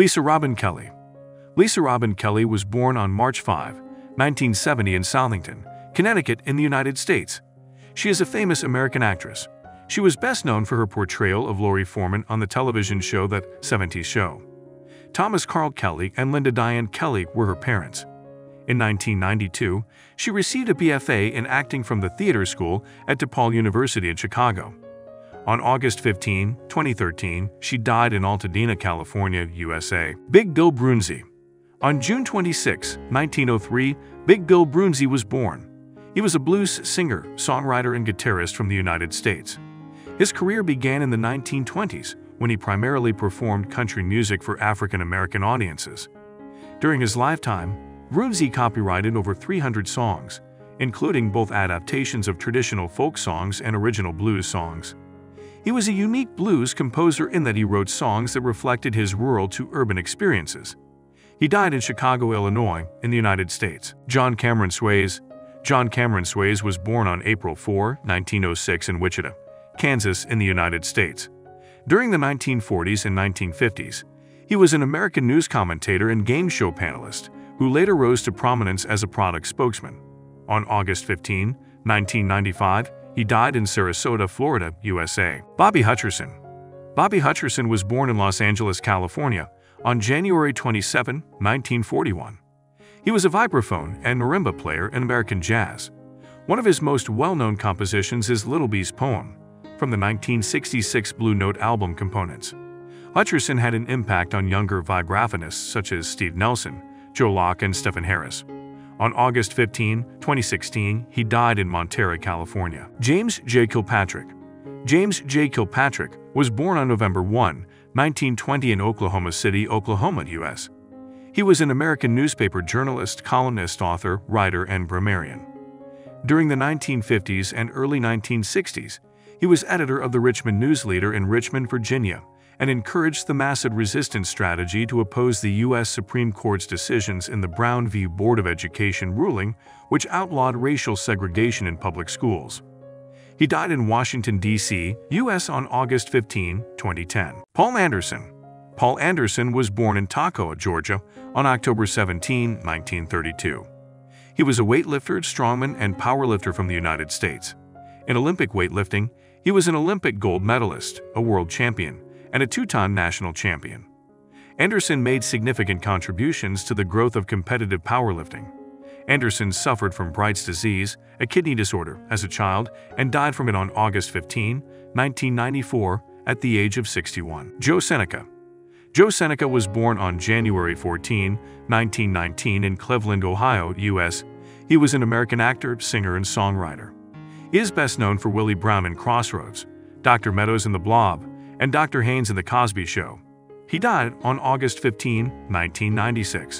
Lisa Robin Kelly. Lisa Robin Kelly was born on March 5, 1970 in Southington, Connecticut in the United States. She is a famous American actress. She was best known for her portrayal of Lori Foreman on the television show That 70s Show. Thomas Carl Kelly and Linda Diane Kelly were her parents. In 1992, she received a BFA in acting from the theater school at DePaul University in Chicago. On August 15, 2013, she died in Altadena, California, USA. Big Bill Broonzy. On June 26, 1903, Big Bill Broonzy was born. He was a blues singer, songwriter, and guitarist from the United States. His career began in the 1920s, when he primarily performed country music for African American audiences. During his lifetime, Broonzy copyrighted over 300 songs, including both adaptations of traditional folk songs and original blues songs. He was a unique blues composer in that he wrote songs that reflected his rural to urban experiences. He died in Chicago, Illinois, in the United States. John Cameron Swayze. John Cameron Swayze was born on April 4, 1906 in Wichita, Kansas, in the United States. During the 1940s and 1950s, he was an American news commentator and game show panelist who later rose to prominence as a product spokesman. On August 15, 1995, he died in Sarasota, Florida, USA. Bobby Hutcherson. Bobby Hutcherson was born in Los Angeles, California, on January 27, 1941. He was a vibraphone and marimba player in American jazz. One of his most well-known compositions is Little Bee's Poem, from the 1966 Blue Note album Components. Hutcherson had an impact on younger vibraphonists such as Steve Nelson, Joe Locke, and Stephen Harris. On August 15, 2016, he died in Monterey, California. James J. Kilpatrick. James J. Kilpatrick was born on November 1, 1920 in Oklahoma City, Oklahoma, U.S. He was an American newspaper journalist, columnist, author, writer, and grammarian. During the 1950s and early 1960s, he was editor of the Richmond News Leader in Richmond, Virginia, and encouraged the massive resistance strategy to oppose the U.S. Supreme Court's decisions in the Brown v. Board of Education ruling, which outlawed racial segregation in public schools. He died in Washington, D.C., U.S. on August 15, 2010. Paul Anderson. Paul Anderson was born in Toccoa, Georgia, on October 17, 1932. He was a weightlifter, strongman, and powerlifter from the United States. In Olympic weightlifting, he was an Olympic gold medalist, a world champion, and a two-time national champion. Anderson made significant contributions to the growth of competitive powerlifting. Anderson suffered from Bright's disease, a kidney disorder, as a child, and died from it on August 15, 1994, at the age of 61. Joe Seneca. Joe Seneca was born on January 14, 1919 in Cleveland, Ohio, U.S. He was an American actor, singer, and songwriter. He is best known for Willie Brown in Crossroads, Dr. Meadows in The Blob, and Dr. Haynes in The Cosby Show. He died on August 15, 1996.